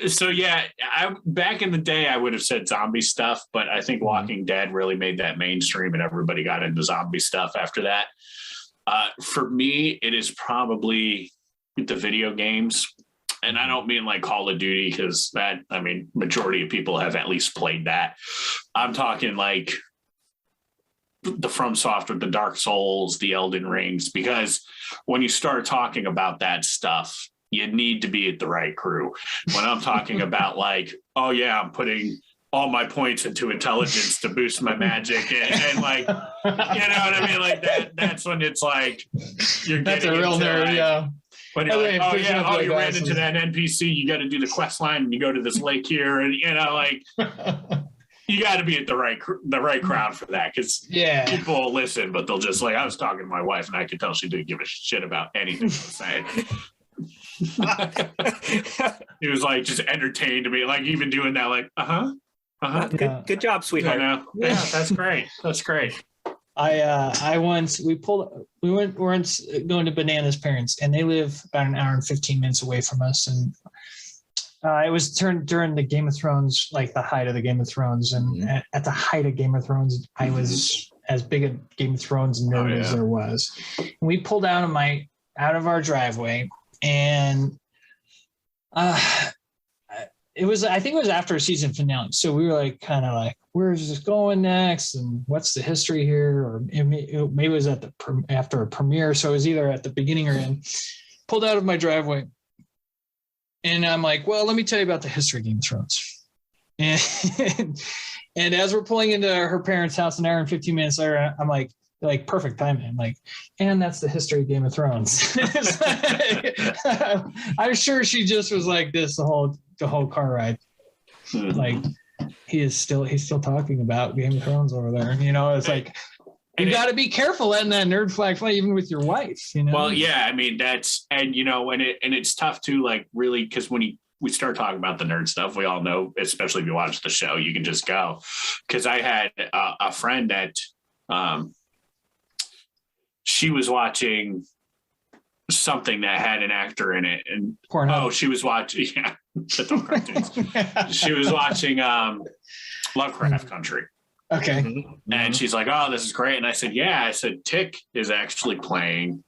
Back in the day, I would have said zombie stuff, but I think Walking Dead really made that mainstream, and everybody got into zombie stuff after that. For me, it is probably the video games. And I don't mean like Call of Duty, because that, I mean, majority of people have at least played that. I'm talking like the From Software, the Dark Souls, the Elden Rings, because when you start talking about that stuff, you need to be at the right crew. When I'm talking about like, oh yeah, I'm putting all my points into intelligence to boost my magic, and like, you know what I mean? Like that's when it's like, you're that's getting a real nerd, like, yeah. When you're like, you ran into that NPC, you got to do the quest line, and you go to this lake here, and you know, like, you got to be at the right crowd for that, because people will listen, but they'll just like, I was talking to my wife, and I could tell she didn't give a shit about anything I was saying. He was like just entertained to me, like even doing that, like, Good job, sweetheart. Yeah, that's great. That's great. I once we went going to Banana's parents, and they live about an hour and 15 minutes away from us, and it was during the Game of Thrones, like the height of the Game of Thrones, and at the height of Game of Thrones, I was as big a Game of Thrones nerd as there was. And we pulled out of our driveway, and I think it was after a season finale. So we were like, kind of like, where is this going next? And what's the history here? Or maybe it was after a premiere. So it was either at the beginning or end. Pulled out of my driveway. And I'm like, well, let me tell you about the history of Game of Thrones. And as we're pulling into her parents' house an hour and 15 minutes later, I'm like perfect timing. I'm like, and that's the history of Game of Thrones. I'm sure she just was like this the whole car ride. Like he's still talking about Game of Thrones over there. You know, it's like you got to be careful letting that nerd flag fly even with your wife. You know. Well, yeah, I mean it's tough to like really, because when we start talking about the nerd stuff, we all know, especially if you watch the show, you can just go. Because I had a friend that she was watching something that had an actor in it, and she was watching adult cartoons. She was watching Lovecraft Country. Okay. And she's like, oh, this is great. And I said, yeah. I said, Tick is actually playing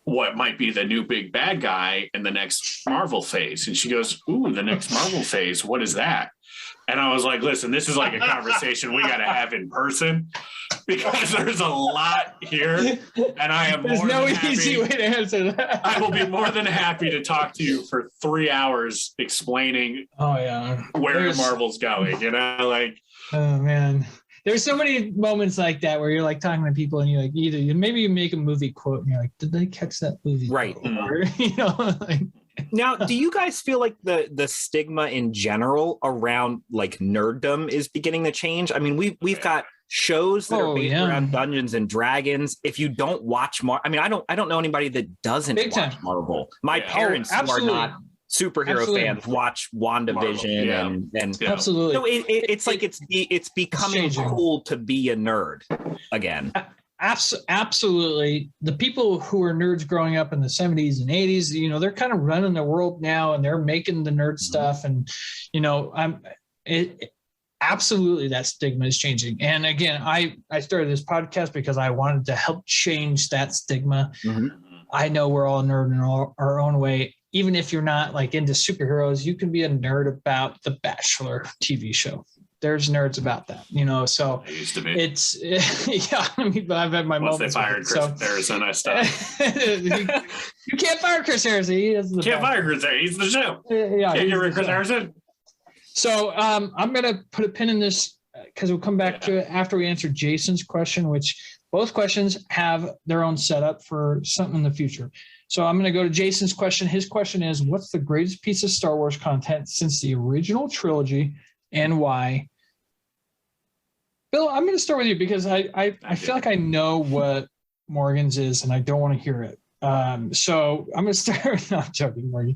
what might be the new big bad guy in the next Marvel phase. And she goes, ooh, the next Marvel phase, what is that? And I was like, listen, this is like a conversation we got to have in person, because there's a lot here, and I am There's no easy way to answer that. I will be more than happy to talk to you for 3 hours explaining where Marvel's going, you know, like. Oh man, There's so many moments like that where you're like talking to people and you're like, maybe you make a movie quote and you're like, did they catch that movie? Right. Or, like, now, do you guys feel like the stigma in general around like nerddom is beginning to change? I mean, we've got shows that are based around Dungeons and Dragons. If you don't watch I don't know anybody that doesn't watch Marvel. My parents who are not superhero fans watch WandaVision and absolutely. So it's like it's becoming cool to be a nerd again. Absolutely. The people who were nerds growing up in the 70s and 80s, they're kind of running the world now and they're making the nerd stuff. And, absolutely that stigma is changing. And again, I started this podcast because I wanted to help change that stigma. Mm-hmm. I know we're all nerd in our own way. Even if you're not like into superheroes, you can be a nerd about the Bachelor TV show. There's nerds about that, so I used to be. I've had my moments. Once they fired Chris Harrison, I stopped. You can't fire Chris Harrison. Can't fire Chris Harrison. He's the show. Yeah, can't get rid of Chris Harrison. So I'm going to put a pin in this because we'll come back to it after we answer Jason's question, which both questions have their own setup for something in the future. So I'm going to go to Jason's question. His question is, what's the greatest piece of Star Wars content since the original trilogy and why? Bill, I'm going to start with you because I feel like I know what Morgan's is and I don't want to hear it. So I'm going to start. No, I'm joking, Morgan.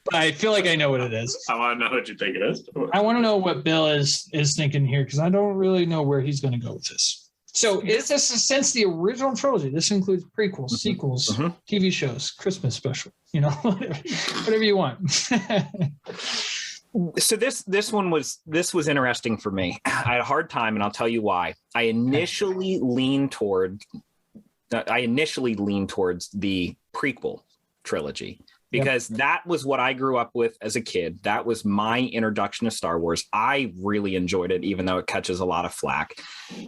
But I feel like I know what it is. I want to know what you think it is. I want to know what Bill is thinking here because I don't really know where he's going to go with this. So is this since the original trilogy? This includes prequels, sequels, TV shows, Christmas special, whatever you want. So this was interesting for me. I had a hard time, and I'll tell you why. I initially leaned towards the prequel trilogy because that was what I grew up with as a kid. That was my introduction to Star Wars. I really enjoyed it, even though it catches a lot of flack.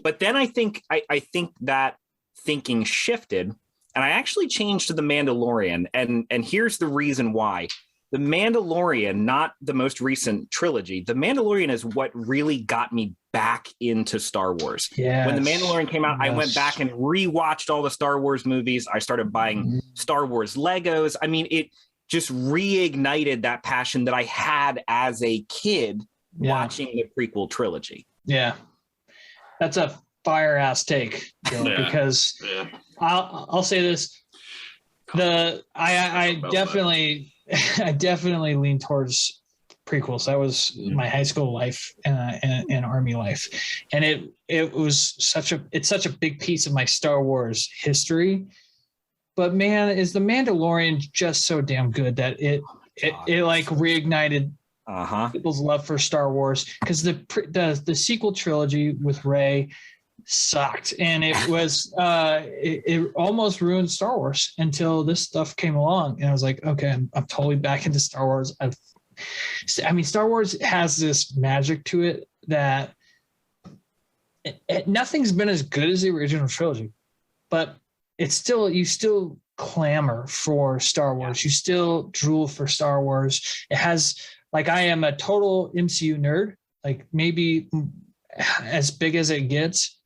But then I think that thinking shifted, and I actually changed to The Mandalorian. And here's the reason why. The Mandalorian, not the most recent trilogy, The Mandalorian is what really got me back into Star Wars. Yes. When The Mandalorian came out, I went back and rewatched all the Star Wars movies. I started buying Star Wars Legos. I mean, it just reignited that passion that I had as a kid watching the prequel trilogy. Yeah. That's a fire ass take, Bill, because I'll say this. I definitely lean towards prequels. That was my high school life and Army life. And it was such a big piece of my Star Wars history. But man, is The Mandalorian just so damn good that it like reignited people's love for Star Wars, because the sequel trilogy with Rey sucked, and it was it almost ruined Star Wars until this stuff came along, and I was like, okay, I'm totally back into Star Wars. Star Wars has this magic to it that nothing's been as good as the original trilogy, but you still clamor for Star Wars. You still drool for Star Wars. It has, like, I am a total MCU nerd, like maybe as big as it gets.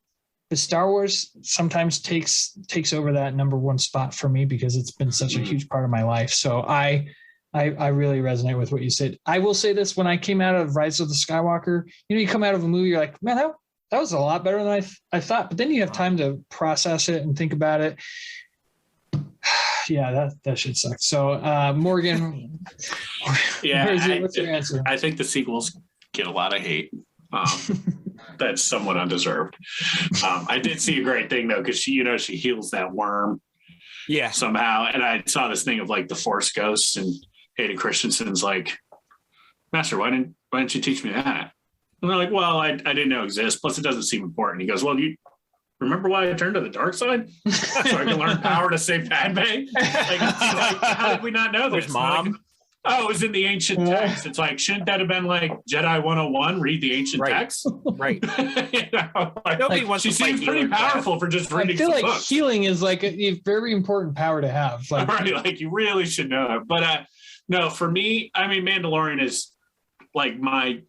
But Star Wars sometimes takes over that number one spot for me because it's been such a huge part of my life. So I really resonate with what you said. I will say this: when I came out of Rise of the Skywalker, you come out of a movie, you're like, man, that was a lot better than I thought. But then you have time to process it and think about it. Yeah, that shit sucks. So Morgan, what's your answer? I think the sequels get a lot of hate. That's somewhat undeserved. I did see a great thing though, because she heals that worm, somehow. And I saw this thing of like the Force ghosts, and Hayden Christensen's like, Master, why didn't you teach me that? And they're like, well, I didn't know it exists. Plus, it doesn't seem important. He goes, well, you remember why I turned to the dark side? So I can learn power to save Padme. Like, how did we not know this, Mom? Like, it was in the ancient text. It's like, shouldn't that have been like Jedi 101? Read the ancient text, right? Nobody wants. She seems pretty powerful for just reading. I feel like books. Healing is like a very important power to have. Like, like you really should know it. But no, for me, Mandalorian is like my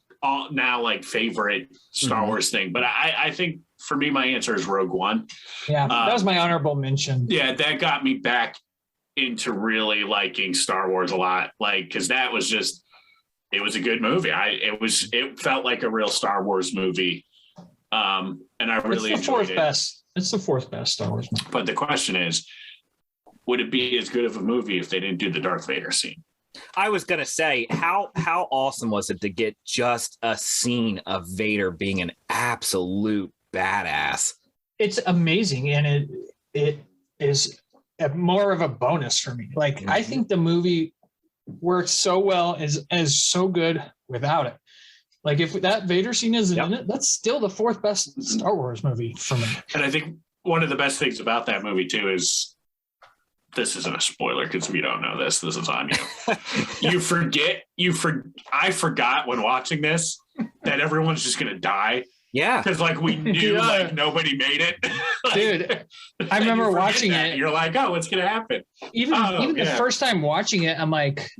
now like favorite Star Wars thing, but I think for me, my answer is Rogue One. Yeah, that was my honorable mention. Yeah, that got me back into really liking Star Wars a lot, like because that was just it was a good movie. It felt like a real Star Wars movie, and I really enjoyed it. It's the fourth best Star Wars movie. But the question is, would it be as good of a movie if they didn't do the Darth Vader scene? I was gonna say, how awesome was it to get just a scene of Vader being an absolute badass? It's amazing, and it is more of a bonus for me. Like I think the movie works so well, is so good without it. Like if that Vader scene isn't in it, that's still the fourth best Star Wars movie for me. And I think one of the best things about that movie too is, this isn't a spoiler because we don't know this. This is on you. I forgot when watching this that everyone's just gonna die. Yeah, because like we knew like nobody made it. Like, dude, I remember watching it. You're like, oh, what's gonna happen? Even the first time watching it, I'm like,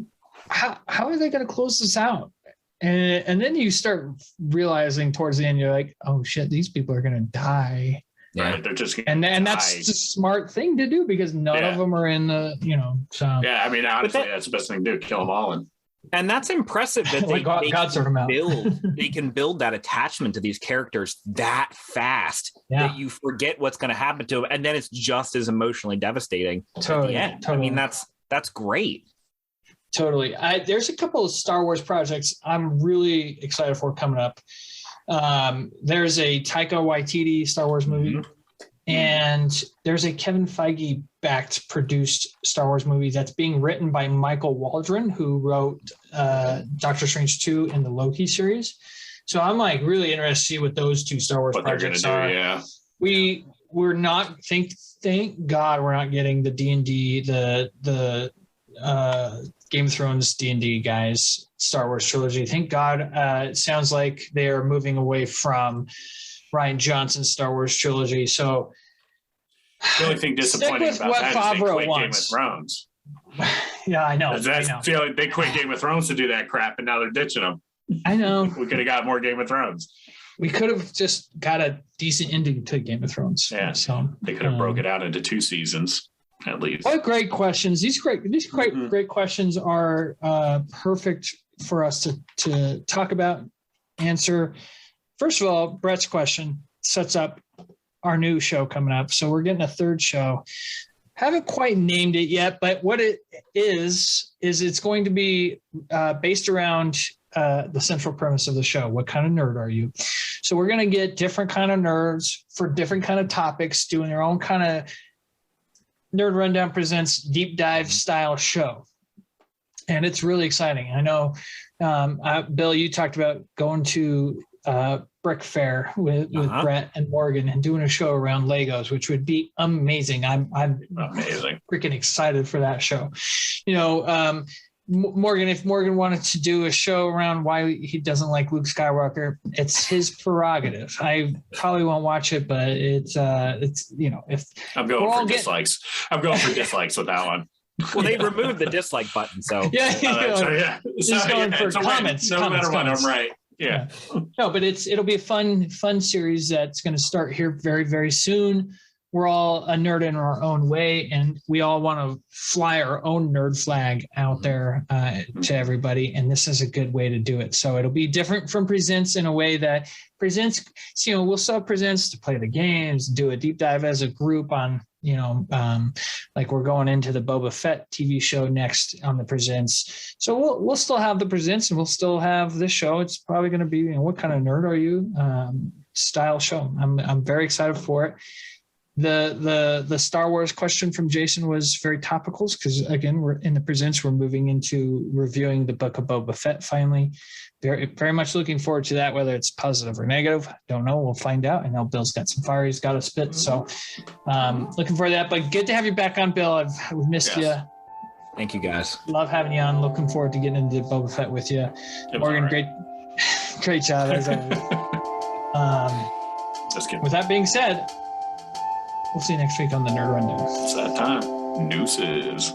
how are they gonna close this out? And then you start realizing towards the end, you're like, oh shit, these people are gonna die. Yeah, right, they're just and that's the smart thing to do because none of them are in the, so. Yeah, I mean, honestly, that's the best thing to do. Kill them all. And that's impressive that they can build that attachment to these characters that fast that you forget what's going to happen to them, and then it's just as emotionally devastating at the end. Totally. I mean, that's great. Totally. There's a couple of Star Wars projects I'm really excited for coming up. There's a Taika Waititi Star Wars movie, and there's a Kevin Feige backed produced Star Wars movie that's being written by Michael Waldron, who wrote Doctor Strange 2 in the Loki series. So I'm like really interested to see what those two Star Wars projects are. Yeah. We're not thank God we're not getting the D&D, the Game of Thrones D&D guys Star Wars trilogy. Thank God. It sounds like they're moving away from Rian Johnson's Star Wars trilogy. So the only thing disappointing about that is they quit Game of Thrones. Yeah, I know. They quit Game of Thrones to do that crap, and now they're ditching them. I know. We could have got more Game of Thrones. We could have just got a decent ending to Game of Thrones. Yeah. So they could have broke it out into 2 seasons at least. What great questions! These great questions are perfect for us to talk about, answer. First of all, Brett's question sets up our new show coming up. So we're getting a third show. Haven't quite named it yet, but what it is it's going to be based around the central premise of the show. What kind of nerd are you? So we're going to get different kind of nerds for different kind of topics, doing their own kind of Nerd Rundown Presents deep dive style show. And it's really exciting. I know, Bill, you talked about going to Brick Fair with Brett and Morgan and doing a show around Legos, which would be amazing. I'm amazing, freaking excited for that show. Morgan, if Morgan wanted to do a show around why he doesn't like Luke Skywalker, it's his prerogative. I probably won't watch it, but it's if I'm going for dislikes. I'm going for dislikes with that one. Well, they removed the dislike button, so just going for comments. No matter what, I'm right. Yeah. No, but it'll be a fun series that's going to start here very, very soon. We're all a nerd in our own way, and we all want to fly our own nerd flag out there to everybody. And this is a good way to do it. So it'll be different from Presents in a way that Presents, we'll still have Presents to play the games, do a deep dive as a group on, like we're going into the Boba Fett TV show next on the Presents. So we'll still have the Presents and we'll still have this show. It's probably going to be, what kind of nerd are you style show. I'm very excited for it. The Star Wars question from Jason was very topical because again, we're in the Presents, we're moving into reviewing the book of Boba Fett finally. Very, very much looking forward to that, whether it's positive or negative. Don't know. We'll find out. I know Bill's got some fire he's got to spit. So looking forward to that. But good to have you back on, Bill. I've missed you. Thank you, guys. Love having you on. Looking forward to getting into Boba Fett with you. Morgan, great job as always. Just kidding. With that being said, we'll see you next week on the Nerd Rundown. It's that time. Nooses.